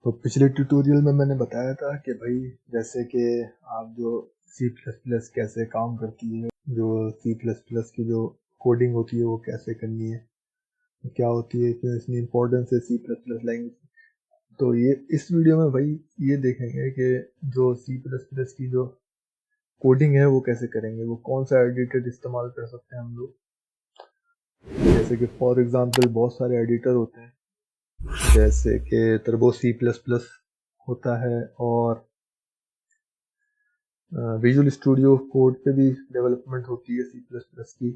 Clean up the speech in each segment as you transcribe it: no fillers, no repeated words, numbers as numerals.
तो पिछले ट्यूटोरियल में मैंने बताया था कि भाई जैसे कि आप जो सी प्लस प्लस कैसे काम करती है, जो सी प्लस प्लस की जो कोडिंग होती है वो कैसे करनी है, क्या होती है, क्यों इतनी इम्पोर्टेंस है सी प्लस प्लस लैंग्वेज। तो ये इस वीडियो में भाई ये देखेंगे कि जो सी प्लस प्लस की जो कोडिंग है वो कैसे करेंगे, वो कौन सा एडिटर इस्तेमाल कर सकते हैं हम लोग। जैसे कि फॉर एग्जांपल बहुत सारे एडिटर होते हैं, जैसे कि टर्बो सी प्लस प्लस होता है, और विजुअल स्टूडियो कोड पे भी डेवलपमेंट होती है सी प्लस प्लस की।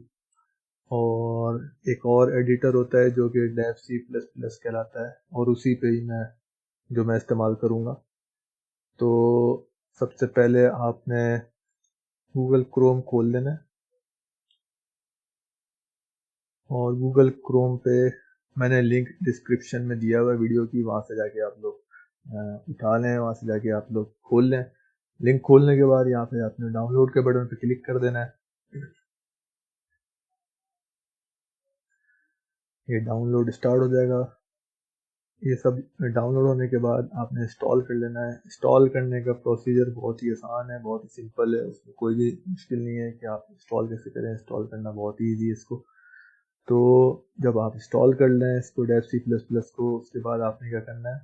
और एक और एडिटर होता है जो कि डेव सी प्लस प्लस कहलाता है, और उसी पे ही मैं इस्तेमाल करूँगा। तो सबसे पहले आपने गूगल क्रोम खोल लेना है, और गूगल क्रोम पे मैंने लिंक डिस्क्रिप्शन में दिया हुआ है वीडियो की, वहाँ से जाके आप लोग उठा लें, वहाँ से जाके आप लोग खोल लें। लिंक खोलने के बाद यहाँ पे आपने डाउनलोड के बटन पे क्लिक कर देना है। ये डाउनलोड स्टार्ट हो जाएगा। ये सब डाउनलोड होने के बाद आपने इंस्टॉल कर लेना है। इंस्टॉल करने का प्रोसीजर बहुत ही आसान है, बहुत ही सिंपल है, उसमें कोई भी मुश्किल नहीं है कि आप इंस्टॉल कैसे करें। इंस्टॉल करना बहुत ही ईजी है इसको। तो जब आप इंस्टॉल कर लें इसको डेव सी प्लस प्लस को, उसके बाद आपने क्या करना है,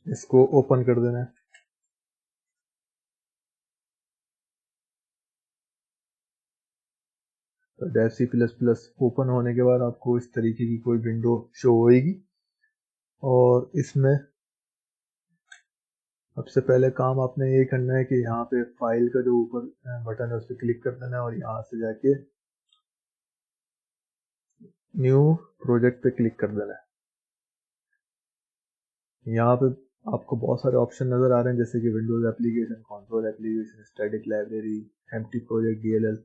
इसको ओपन कर देना है। तो Dev C plus plus open होने के बाद आपको इस तरीके की कोई विंडो शो होएगी, और इसमें सबसे पहले काम आपने ये करना है कि यहाँ पे फाइल का जो ऊपर बटन है उस पर क्लिक कर देना है, और यहाँ से जाके न्यू प्रोजेक्ट पे क्लिक कर देना है। यहाँ पे आपको बहुत सारे ऑप्शन नजर आ रहे हैं, जैसे कि Windows application, console application, static library, empty project, DLL.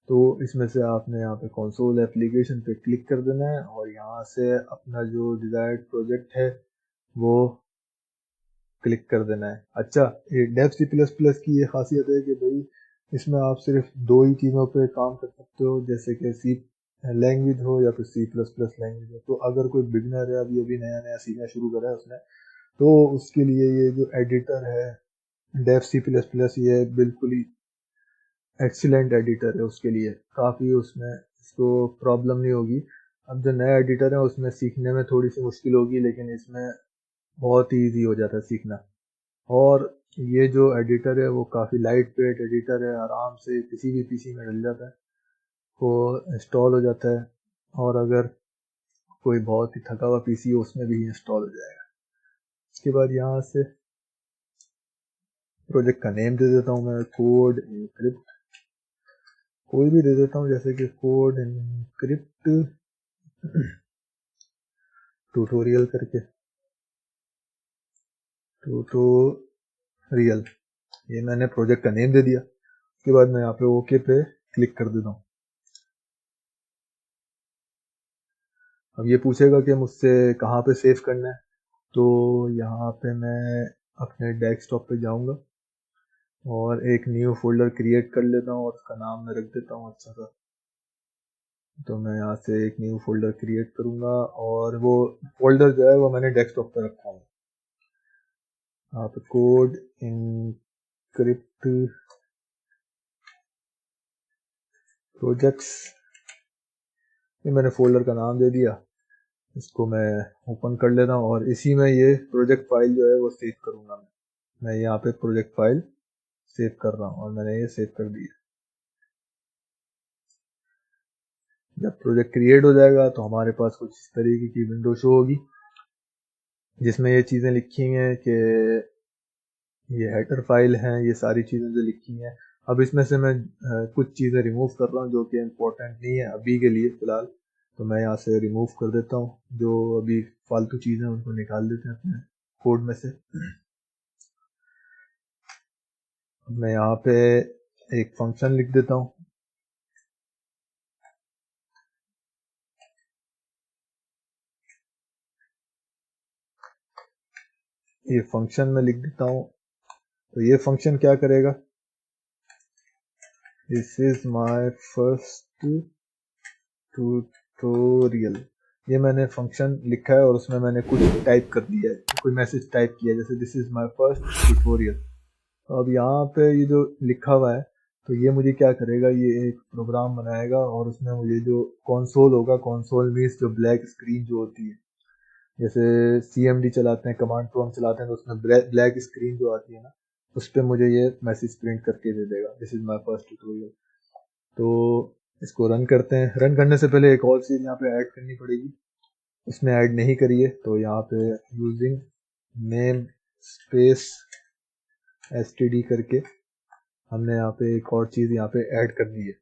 तो इसमें से आपने यहाँ पे कंसोल एप्लीकेशन पे क्लिक कर देना है, और यहाँ से अपना जो डिजायर्ड प्रोजेक्ट है वो क्लिक कर देना है। अच्छा, ये डेव सी प्लस प्लस की ये खासियत है कि भाई इसमें आप सिर्फ दो ही चीज़ों पे काम कर सकते हो, जैसे कि सी लैंग्वेज हो या फिर सी प्लस प्लस लैंग्वेज हो। तो अगर कोई बिगनर है, अभी अभी नया नया सीखना शुरू करा है उसने, तो उसके लिए ये जो एडिटर है डेव सी प्लस प्लस, ये बिल्कुल ही एक्सीलेंट एडिटर है उसके लिए। काफ़ी उसमें इसको प्रॉब्लम नहीं होगी। अब जो नया एडिटर है उसमें सीखने में थोड़ी सी मुश्किल होगी, लेकिन इसमें बहुत ही ईजी हो जाता है सीखना। और ये जो एडिटर है वो काफ़ी लाइट वेट एडिटर है, आराम से किसी भी पीसी में डल जाता है, वो इंस्टॉल हो जाता है। और अगर कोई बहुत ही थका हुआ पीसी हो उसमें भी इंस्टॉल हो जाएगा। इसके बाद यहाँ से प्रोजेक्ट का नेम दे देता हूँ मैं, कोड इनक्रिप्ट, कोई भी दे देता हूँ, जैसे कि कोड इनक्रिप्ट ट्यूटोरियल करके, ट्यूटोरियल, ये मैंने प्रोजेक्ट का नेम दे दिया। उसके बाद मैं यहाँ पे ओके पे क्लिक कर देता हूँ। अब ये पूछेगा कि मुझसे कहाँ पे सेव करना है, तो यहाँ पे मैं अपने डेस्कटॉप पे जाऊँगा और एक न्यू फोल्डर क्रिएट कर लेता हूँ, और उसका नाम मैं रख देता हूँ अच्छा सा। तो मैं यहाँ से एक न्यू फोल्डर क्रिएट करूँगा, और वो फोल्डर जो है वो मैंने डेस्कटॉप पे रखा है। यहाँ पे कोड इनक्रिप्ट प्रोजेक्ट्स, ये मैंने फोल्डर का नाम दे दिया। इसको मैं ओपन कर लेता हूँ, और इसी में ये प्रोजेक्ट फाइल जो है वो सेव करूँगा। मैं यहाँ पे प्रोजेक्ट फाइल सेव कर रहा हूँ, और मैंने ये सेव कर दिया। जब प्रोजेक्ट क्रिएट हो जाएगा तो हमारे पास कुछ इस तरीके की विंडो शो होगी, जिसमें ये चीज़ें लिखी हैं कि ये हेडर फाइल हैं, ये सारी चीज़ें जो लिखी हैं। अब इसमें से मैं कुछ चीज़ें रिमूव कर रहा हूँ जो कि इम्पोर्टेंट नहीं है अभी के लिए फ़िलहाल। तो मैं यहाँ से रिमूव कर देता हूँ, जो अभी फालतू चीज़ें उनको निकाल देते हैं अपने कोड में से। मैं यहाँ पे एक फंक्शन लिख देता हूँ। ये फंक्शन में लिख देता हूँ। तो ये फंक्शन क्या करेगा, this is my first tutorial. ये मैंने फंक्शन लिखा है और उसमें मैंने कुछ टाइप कर दिया है, कोई मैसेज टाइप किया है, जैसे this is my first tutorial. तो अब यहाँ पे ये जो लिखा हुआ है, तो ये मुझे क्या करेगा, ये एक प्रोग्राम बनाएगा और उसमें मुझे जो कंसोल होगा, कंसोल मीन्स जो ब्लैक स्क्रीन जो होती है, जैसे CMD चलाते हैं, कमांड प्रॉम्प्ट चलाते हैं, तो उसमें ब्लैक स्क्रीन जो आती है ना, उस पर मुझे ये मैसेज प्रिंट करके दे देगा, this is my first tutorial. तो इसको रन करते हैं। रन करने से पहले एक और चीज़ यहाँ पे ऐड करनी पड़ेगी, उसने ऐड नहीं करी है, तो यहाँ पे यूजिंग नेम स्पेस std करके हमने यहाँ पे एक और चीज़ यहाँ पे ऐड करनी है।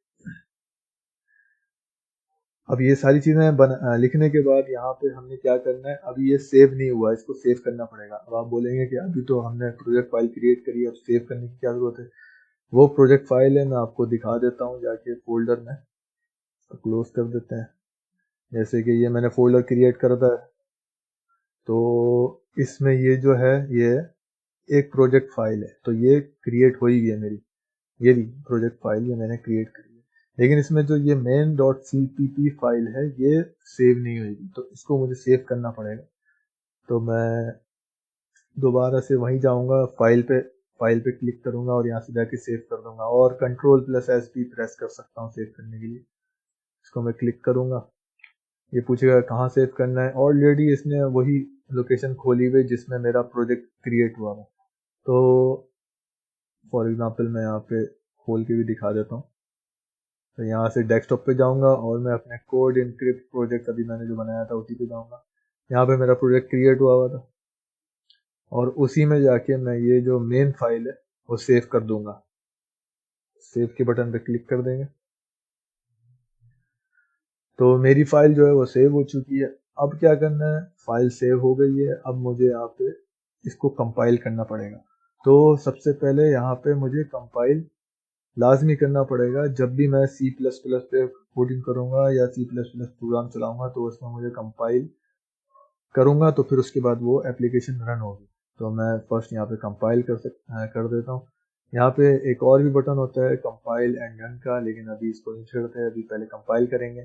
अब ये सारी चीज़ें लिखने के बाद यहाँ पे हमने क्या करना है, अभी ये सेव नहीं हुआ, इसको सेव करना पड़ेगा। अब आप बोलेंगे कि अभी तो हमने प्रोजेक्ट फाइल क्रिएट करी है, अब सेव करने की क्या ज़रूरत है। वो प्रोजेक्ट फाइल है, मैं आपको दिखा देता हूँ जाके फोल्डर में, तो क्लोज कर देते हैं। जैसे कि ये मैंने फोल्डर क्रिएट कर था, तो इसमें ये जो है ये एक प्रोजेक्ट फाइल है, तो ये क्रिएट हुई है मेरी, ये भी प्रोजेक्ट फाइल ये मैंने क्रिएट करी है। लेकिन इसमें जो ये main.cpp फाइल है ये सेव नहीं हुई, तो इसको मुझे सेव करना पड़ेगा। तो मैं दोबारा से वहीं जाऊंगा, फाइल पे क्लिक करूंगा और यहाँ से जाके सेव कर दूंगा, और Ctrl+S भी प्रेस कर सकता हूँ सेव करने के लिए। इसको मैं क्लिक करूंगा, ये पूछेगा कहाँ सेव करना है। ऑलरेडी इसने वही लोकेशन खोली हुई जिसमें मेरा प्रोजेक्ट क्रिएट हुआ था। तो फॉर एग्जांपल मैं यहाँ पे खोल के भी दिखा देता हूँ। तो यहाँ से डेस्कटॉप पे जाऊंगा और मैं अपने कोड इनक्रिप्ट प्रोजेक्ट अभी मैंने जो बनाया था उसी पे जाऊंगा। यहाँ पे मेरा प्रोजेक्ट क्रिएट हुआ था और उसी में जाके मैं ये जो मेन फाइल है वो सेव कर दूंगा। सेव के बटन पे क्लिक कर देंगे, तो मेरी फाइल जो है वो सेव हो चुकी है। अब क्या करना है, फाइल सेव हो गई है, अब मुझे यहाँ पे इसको कंपाइल करना पड़ेगा। तो सबसे पहले यहाँ पे मुझे कंपाइल लाजमी करना पड़ेगा। जब भी मैं C++ पे कोडिंग करूंगा या C++ प्रोग्राम चलाऊंगा तो उसमें मुझे कंपाइल करूंगा, तो फिर उसके बाद वो एप्लीकेशन रन होगी। तो मैं फर्स्ट यहाँ पे कंपाइल कर देता हूँ। यहाँ पे एक और भी बटन होता है कंपाइल एंड रन का, लेकिन अभी इसको नहीं छेड़ते हैं, अभी पहले कंपाइल करेंगे।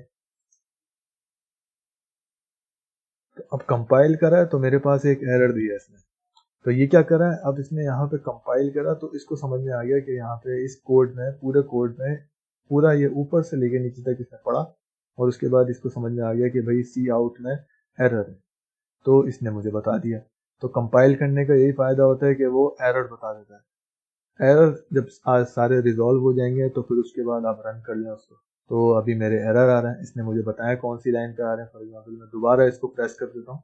तो अब कंपाइल करा है तो मेरे पास एक एरर दिया है इसने। तो ये क्या करा है, अब इसने यहाँ पे कंपाइल करा तो इसको समझ में आ गया कि यहाँ पे इस कोड में, पूरे कोड में पूरा ये ऊपर से लेके नीचे तक इसने पढ़ा, और उसके बाद इसको समझ में आ गया कि भाई सी आउट में एरर है, तो इसने मुझे बता दिया। तो कंपाइल करने का यही फायदा होता है कि वो एरर बता देता है। एरर जब आज सारे रिजॉल्व हो जाएंगे तो फिर उसके बाद आप रन कर लें उसको। तो अभी मेरे एरर आ रहे हैं, इसने मुझे बताया कौन सी लाइन पे आ रहे हैं। फॉर एग्जाम्पल मैं दोबारा इसको प्रेस कर देता हूँ,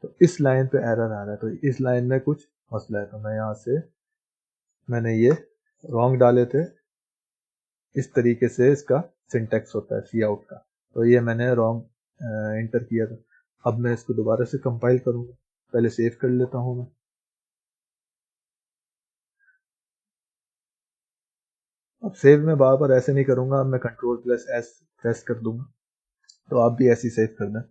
तो इस लाइन पे एरर आ रहा है, तो इस लाइन में कुछ मसला है। तो मैं यहाँ से, मैंने ये रॉन्ग डाले थे, इस तरीके से इसका सिंटेक्स होता है सी आउट का, तो ये मैंने रॉन्ग इंटर किया था। अब मैं इसको दोबारा से कंपाइल करूंगा, पहले सेव कर लेता हूँ मैं। अब सेव में बार बार ऐसे नहीं करूंगा, अब मैं Ctrl+S प्रेस कर दूंगा। तो आप भी ऐसे ही सेव करना,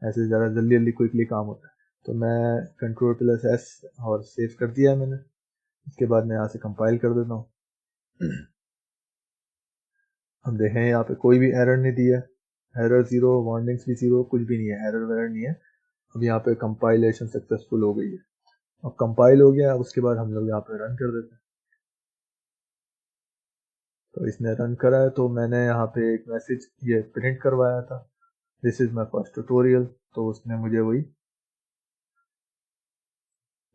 ऐसे ज़रा जल्दी जल्दी क्विकली काम होता है। तो मैं Ctrl+S और सेव कर दिया है मैंने। इसके बाद मैं यहाँ से कंपाइल कर देता हूँ। हम देखें यहाँ पे कोई भी एरर नहीं दिया, एरर ज़ीरो, वार्निंग्स भी ज़ीरो, कुछ भी नहीं है, एरर वेरर नहीं है। अब यहाँ पे कंपाइलेशन सक्सेसफुल हो गई है। अब कंपाइल हो गया, अब उसके बाद हम लोग यहाँ पे रन कर देते हैं। तो इसने रन करा है, तो मैंने यहाँ पे एक मैसेज ये प्रिंट करवाया था, this is my first tutorial, तो उसने मुझे वही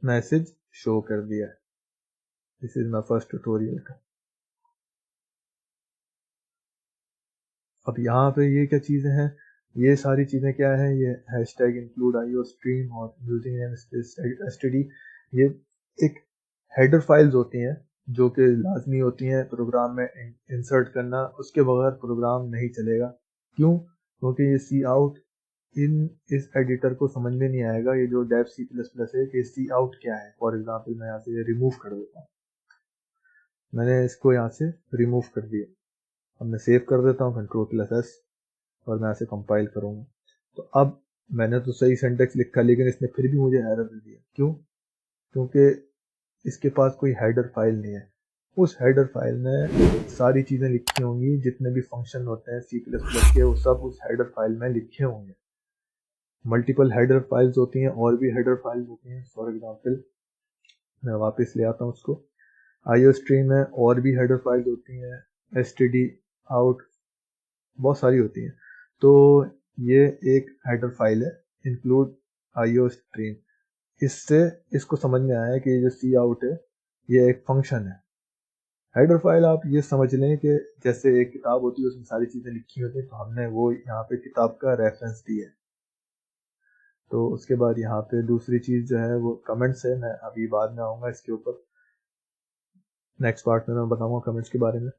मैसेज शो कर दिया है, this is my first tutorial का। अब यहाँ पे ये क्या चीज़ें हैं, ये सारी चीज़ें क्या है, ये हैशटैग इंक्लूड आईओ स्ट्रीम और यूजिंग std, ये एक हेडर फाइल्स होती हैं जो कि लाजमी होती हैं प्रोग्राम में इंसर्ट करना, उसके बगैर प्रोग्राम नहीं चलेगा। क्यों? क्योंकि ये सी आउट इन इस एडिटर को समझ में नहीं आएगा, ये जो डेव C++ है कि सी आउट क्या है। फॉर एग्जांपल मैं यहाँ से रिमूव कर देता हूँ, मैंने इसको यहाँ से रिमूव कर दिया। अब मैं सेव कर देता हूँ Ctrl+S और मैं ऐसे कंपाइल करूँगा। तो अब मैंने तो सही सिंटेक्स लिखा, लेकिन इसने फिर भी मुझे एरर दे दिया। क्यों? क्योंकि इसके पास कोई हेडर फाइल नहीं है। उस हेडर फाइल में सारी चीज़ें लिखी होंगी, जितने भी फंक्शन होते हैं C++ के वो सब उस हेडर फाइल में लिखे होंगे। मल्टीपल हेडर फाइल्स होती हैं और भी हेडर फाइल्स होती हैं। फॉर एग्जांपल मैं वापस ले आता हूँ उसको, आईओ स्ट्रीम है और भी हेडर फाइल्स होती हैं, std आउट, बहुत सारी होती हैं। तो ये एक हेडर फाइल है इंक्लूड आईओ स्ट्रीम। इससे इसको समझ में आया कि जो सी आउट है ये एक फंक्शन है। हेडर फाइल आप ये समझ लें कि जैसे एक किताब होती है उसमें सारी चीज़ें लिखी होती हैं, तो हमने वो यहाँ पे किताब का रेफरेंस दिया है। तो उसके बाद यहाँ पे दूसरी चीज़ जो है वो कमेंट्स है, मैं अभी बाद में आऊँगा इसके ऊपर, नेक्स्ट पार्ट में मैं बताऊँगा कमेंट्स के बारे में।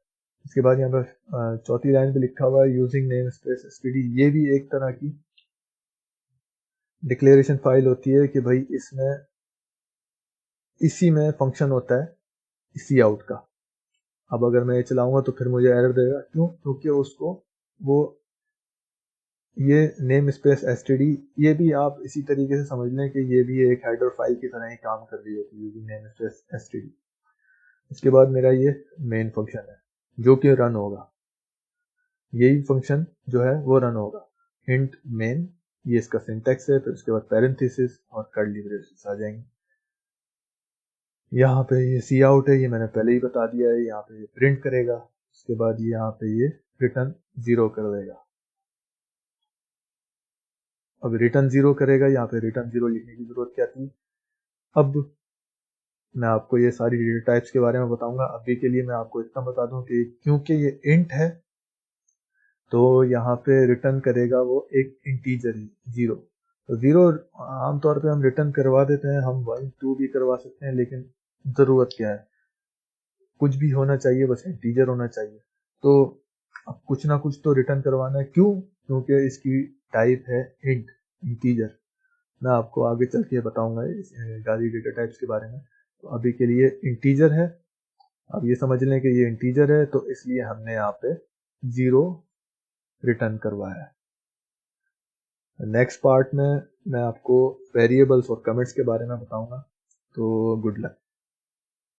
इसके बाद यहाँ पर चौथी लाइन पे लिखा हुआ है यूजिंग नेम स्पेस std। ये भी एक तरह की डिक्लेरेशन फाइल होती है कि भाई इसमें इसी में फंक्शन होता है इसी आउट का। अब अगर मैं ये चलाऊंगा तो फिर मुझे एरर देगा, क्यों? क्योंकि उसको वो ये नेम स्पेस std, ये भी आप इसी तरीके से समझ लें कि ये भी एक हेडर फाइल की तरह ही काम कर रही होती है यूजिंग नेम स्पेस std। इसके बाद मेरा ये मेन फंक्शन है जो कि रन होगा, यही फंक्शन जो है वो रन होगा। इंट मेन, ये इसका सिंटैक्स है। फिर उसके बाद पैरेंथेसिस और कर्ली ब्रेसेस आ जाएंगे। यहाँ पे ये सी आउट है, ये मैंने पहले ही बता दिया है। यहाँ पे ये प्रिंट करेगा, उसके बाद ये यहाँ पे ये रिटर्न 0 कर देगा। अब रिटर्न 0 करेगा, यहाँ पे रिटर्न 0 लिखने की जरूरत क्या थी? अब मैं आपको ये सारी डेटा टाइप्स के बारे में बताऊंगा। अभी के लिए मैं आपको इतना बता दूं कि क्योंकि ये इंट है तो यहाँ पे रिटर्न करेगा वो एक इंटीजर ही 0। तो 0 आमतौर पे हम रिटर्न करवा देते हैं, हम 1 2 भी करवा सकते हैं, लेकिन ज़रूरत क्या है? कुछ भी होना चाहिए, बस इंटीजर होना चाहिए। तो अब कुछ ना कुछ तो रिटर्न करवाना है, क्यों? क्योंकि इसकी टाइप है इंट, इंटीजर। मैं आपको आगे चल के बताऊंगा इस सारी डेटा टाइप्स के बारे में। तो अभी के लिए इंटीजर है। अब ये समझ लें कि ये इंटीजर है, तो इसलिए हमने यहाँ पे 0 रिटर्न करवाया है। नेक्स्ट पार्ट में मैं आपको वेरिएबल्स और कमेंट्स के बारे में बताऊंगा। तो गुड लक।